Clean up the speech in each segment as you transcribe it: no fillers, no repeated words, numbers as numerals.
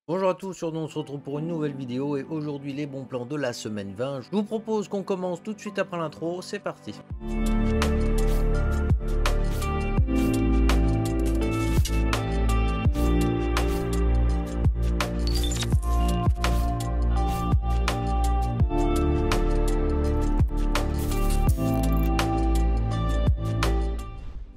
Bonjour à tous, on se retrouve pour une nouvelle vidéo et aujourd'hui les bons plans de la semaine 20. Je vous propose qu'on commence tout de suite après l'intro, c'est parti.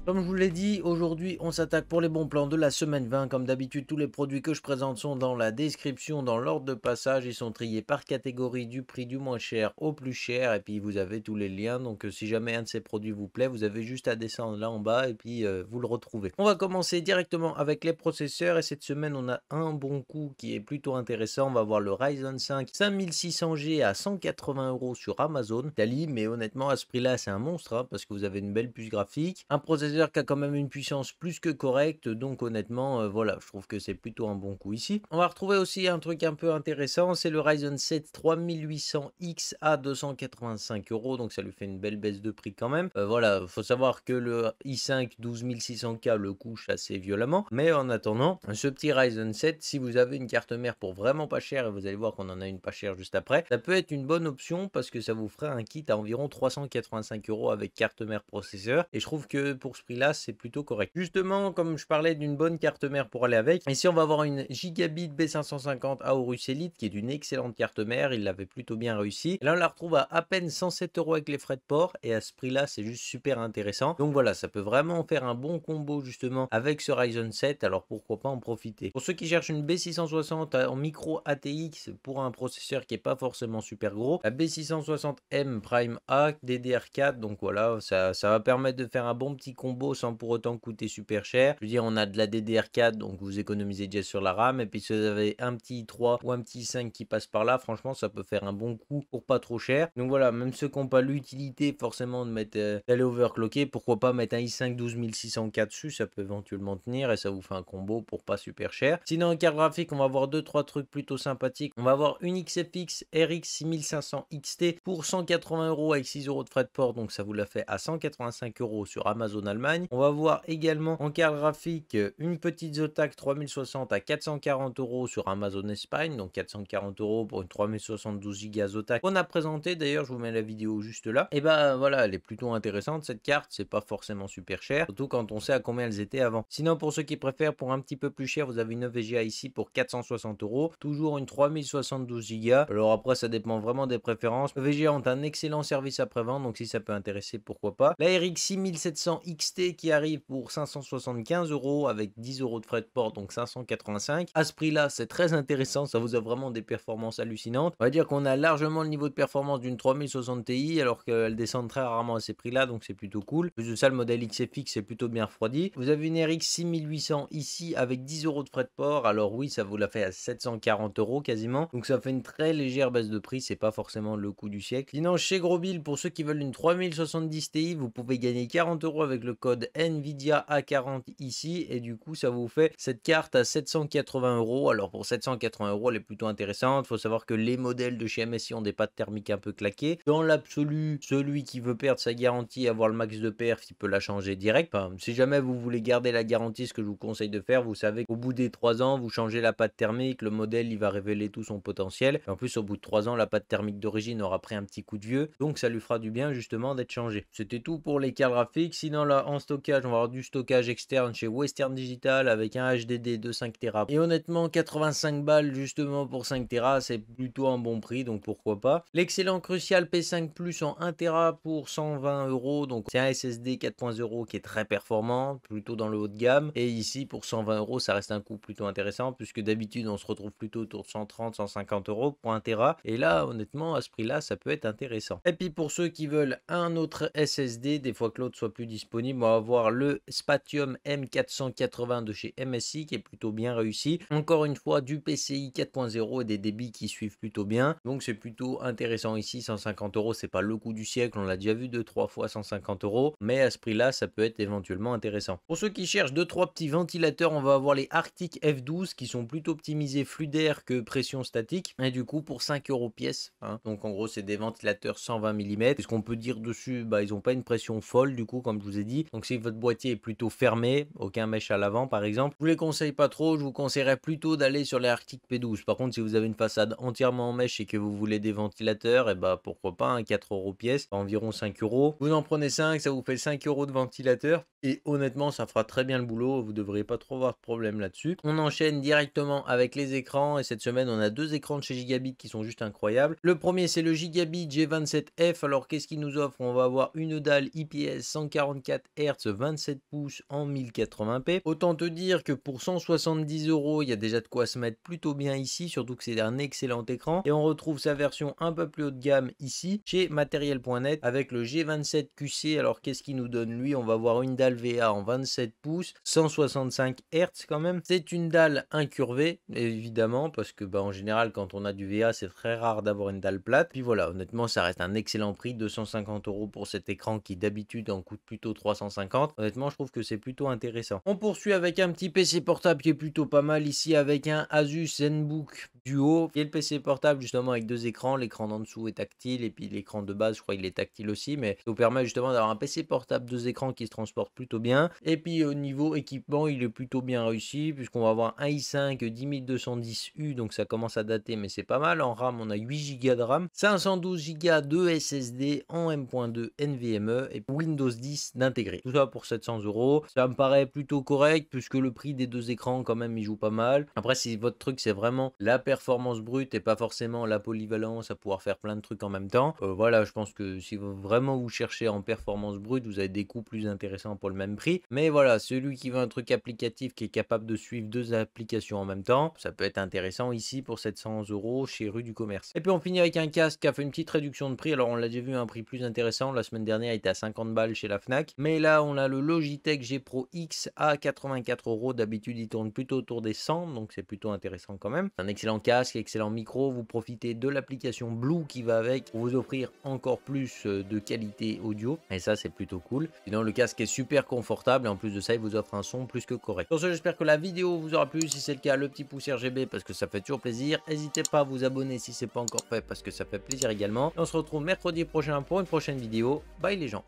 Comme je vous l'ai dit, aujourd'hui on s'attaque pour les bons plans de la semaine 20. Comme d'habitude, tous les produits que je présente sont dans la description, dans l'ordre de passage. Ils sont triés par catégorie du prix du moins cher au plus cher. Et puis vous avez tous les liens. Donc si jamais un de ces produits vous plaît, vous avez juste à descendre là en bas et puis vous le retrouvez. On va commencer directement avec les processeurs. Et cette semaine, on a un bon coup qui est plutôt intéressant. On va voir le Ryzen 5 5600G à 180 € sur Amazon Italie. Mais honnêtement, à ce prix-là, c'est un monstre hein, parce que vous avez une belle puce graphique. Un processeur qui a quand même une puissance plus que correcte, donc honnêtement, voilà, je trouve que c'est plutôt un bon coup ici. On va retrouver aussi un truc un peu intéressant, c'est le Ryzen 7 3800X à 285 €, donc ça lui fait une belle baisse de prix quand même. Voilà, faut savoir que le i5 12600K le couche assez violemment, mais en attendant, ce petit Ryzen 7, si vous avez une carte mère pour vraiment pas cher, et vous allez voir qu'on en a une pas chère juste après, ça peut être une bonne option parce que ça vous ferait un kit à environ 385 € avec carte mère processeur, et je trouve que pour ce prix-là, c'est plutôt correct. Justement, comme je parlais d'une bonne carte mère pour aller avec, ici on va avoir une Gigabit B550 Aorus Elite qui est une excellente carte mère, il l'avait plutôt bien réussi. Et là on la retrouve à peine 107 € avec les frais de port et à ce prix-là c'est juste super intéressant. Donc voilà, ça peut vraiment faire un bon combo justement avec ce Ryzen 7, alors pourquoi pas en profiter. Pour ceux qui cherchent une B660 en micro ATX pour un processeur qui est pas forcément super gros, la B660M Prime A DDR4, donc voilà, ça va permettre de faire un bon petit combo sans pour autant coûter super cher. Je veux dire, on a de la DDR4, donc vous économisez déjà sur la RAM. Et puis si vous avez un petit i3 ou un petit i5 qui passe par là, franchement, ça peut faire un bon coup pour pas trop cher. Donc voilà, même ceux qui n'ont pas l'utilité forcément de mettre d'aller overclocker, pourquoi pas mettre un i5 12600K dessus, ça peut éventuellement tenir et ça vous fait un combo pour pas super cher. Sinon, en carte graphique, on va avoir 2-3 trucs plutôt sympathiques. On va avoir une XFX RX 6500 XT pour 180 € avec 6 € de frais de port, donc ça vous la fait à 185 € sur Amazon Allemagne. On va voir également en carte graphique une petite Zotac 3060 à 440 € sur Amazon Espagne, donc 440 € pour une 3072 Go Zotac qu'on a présenté. D'ailleurs, je vous mets la vidéo juste là. Et bah voilà, elle est plutôt intéressante cette carte, c'est pas forcément super cher, surtout quand on sait à combien elles étaient avant. Sinon, pour ceux qui préfèrent pour un petit peu plus cher, vous avez une VGA ici pour 460 €, toujours une 3072 Go. Alors après, ça dépend vraiment des préférences. Le VGA ont un excellent service après-vente, donc si ça peut intéresser, pourquoi pas. La RX 6700 XT qui arrive pour 575 € avec 10 € de frais de port, donc 585. À ce prix-là, c'est très intéressant, ça vous a vraiment des performances hallucinantes. On va dire qu'on a largement le niveau de performance d'une 3060 Ti, alors qu'elle descend très rarement à ces prix-là, donc c'est plutôt cool. Plus de ça, le modèle XFX est plutôt bien refroidi. Vous avez une RX 6800 ici avec 10 € de frais de port, alors oui, ça vous la fait à 740 € quasiment, donc ça fait une très légère baisse de prix, c'est pas forcément le coup du siècle. Sinon, chez Grosbill, pour ceux qui veulent une 3070 Ti, vous pouvez gagner 40 € avec le code Nvidia A40 ici, et du coup ça vous fait cette carte à 780 €. Alors pour 780 €, elle est plutôt intéressante. Faut savoir que les modèles de chez MSI ont des pattes thermiques un peu claquées. Dans l'absolu, celui qui veut perdre sa garantie et avoir le max de perf, il peut la changer direct. Enfin, si jamais vous voulez garder la garantie, ce que je vous conseille de faire, vous savez qu'au bout des 3 ans, vous changez la patte thermique, le modèle il va révéler tout son potentiel. Et en plus, au bout de 3 ans, la patte thermique d'origine aura pris un petit coup de vieux, donc ça lui fera du bien justement d'être changé. C'était tout pour les cartes graphiques. Sinon là, en stockage, on va avoir du stockage externe chez Western Digital avec un HDD de 5 Tera. Et honnêtement, 85 balles justement pour 5 Tera, c'est plutôt un bon prix, donc pourquoi pas. L'excellent Crucial P5 Plus en 1 Tera pour 120 €, donc c'est un SSD 4.0 qui est très performant, plutôt dans le haut de gamme. Et ici, pour 120 €, ça reste un coût plutôt intéressant, puisque d'habitude, on se retrouve plutôt autour de 130, 150 € pour 1 Tera. Et là, honnêtement, à ce prix-là, ça peut être intéressant. Et puis pour ceux qui veulent un autre SSD, des fois que l'autre soit plus disponible, on va avoir le Spatium M480 de chez MSI qui est plutôt bien réussi. Encore une fois, du PCI 4.0 et des débits qui suivent plutôt bien. Donc c'est plutôt intéressant ici. 150 €, c'est pas le coup du siècle. On l'a déjà vu 2-3 fois 150 €. Mais à ce prix-là, ça peut être éventuellement intéressant. Pour ceux qui cherchent 2-3 petits ventilateurs, on va avoir les Arctic F12 qui sont plutôt optimisés flux d'air que pression statique. Et du coup, pour 5 € pièce. Hein. Donc en gros, c'est des ventilateurs 120 mm. Ce qu'on peut dire dessus, bah, ils n'ont pas une pression folle du coup, comme je vous ai dit. Donc si votre boîtier est plutôt fermé, aucun mèche à l'avant par exemple, je vous les conseille pas trop, je vous conseillerais plutôt d'aller sur les Arctic P12. Par contre, si vous avez une façade entièrement en mèche et que vous voulez des ventilateurs, et bah pourquoi pas, 4 euros pièce, environ 5 euros. Vous en prenez 5, ça vous fait 5 euros de ventilateur. Et honnêtement, ça fera très bien le boulot, vous devriez pas trop avoir de problème là-dessus. On enchaîne directement avec les écrans et cette semaine, on a 2 écrans de chez Gigabit qui sont juste incroyables. Le premier, c'est le Gigabit G27F. Alors, qu'est-ce qu'il nous offre? On va avoir une dalle IPS 144 Hz 27 pouces en 1080p. Autant te dire que pour 170 euros, il y a déjà de quoi se mettre plutôt bien ici, surtout que c'est un excellent écran. Et on retrouve sa version un peu plus haut de gamme ici, chez Matériel.net, avec le G27 QC. Alors, qu'est-ce qu'il nous donne lui? On va avoir une dalle VA en 27 pouces, 165 Hz quand même. C'est une dalle incurvée, évidemment, parce que en général, quand on a du VA, c'est très rare d'avoir une dalle plate. Puis voilà, honnêtement, ça reste un excellent prix, 250 euros pour cet écran qui d'habitude en coûte plutôt 350. Honnêtement, je trouve que c'est plutôt intéressant. On poursuit avec un petit PC portable qui est plutôt pas mal ici, avec un Asus ZenBook Duo, qui est le PC portable justement avec 2 écrans. L'écran d'en dessous est tactile et puis l'écran de base, je crois qu'il est tactile aussi, mais ça vous permet justement d'avoir un PC portable 2 écrans qui se transporte plutôt bien. Et puis au niveau équipement, il est plutôt bien réussi puisqu'on va avoir un i5 10210U, donc ça commence à dater, mais c'est pas mal. En RAM, on a 8 Go de RAM, 512 Go de SSD en M.2 NVMe et Windows 10 d'intégré. Tout ça pour 700 euros. Ça me paraît plutôt correct puisque le prix des 2 écrans quand même il joue pas mal. Après, si votre truc c'est vraiment la performance brute et pas forcément la polyvalence à pouvoir faire plein de trucs en même temps, voilà, je pense que si vraiment vous cherchez en performance brute, vous avez des coûts plus intéressants pour le même prix. Mais voilà, celui qui veut un truc applicatif qui est capable de suivre 2 applications en même temps, ça peut être intéressant ici pour 700 euros chez Rue du Commerce. Et puis on finit avec un casque qui a fait une petite réduction de prix. Alors on l'a déjà vu à un prix plus intéressant, la semaine dernière il était à 50 balles chez la Fnac, mais là on a le Logitech G Pro X à 84 euros. D'habitude il tourne plutôt autour des 100, donc c'est plutôt intéressant quand même. Un excellent casque, excellent micro, vous profitez de l'application Blue qui va avec pour vous offrir encore plus de qualité audio, et ça c'est plutôt cool. Sinon le casque est super confortable et en plus de ça il vous offre un son plus que correct. Sur ce, j'espère que la vidéo vous aura plu. Si c'est le cas, le petit pouce RGB parce que ça fait toujours plaisir. N'hésitez pas à vous abonner si c'est pas encore fait parce que ça fait plaisir également. Et on se retrouve mercredi prochain pour une prochaine vidéo. Bye les gens.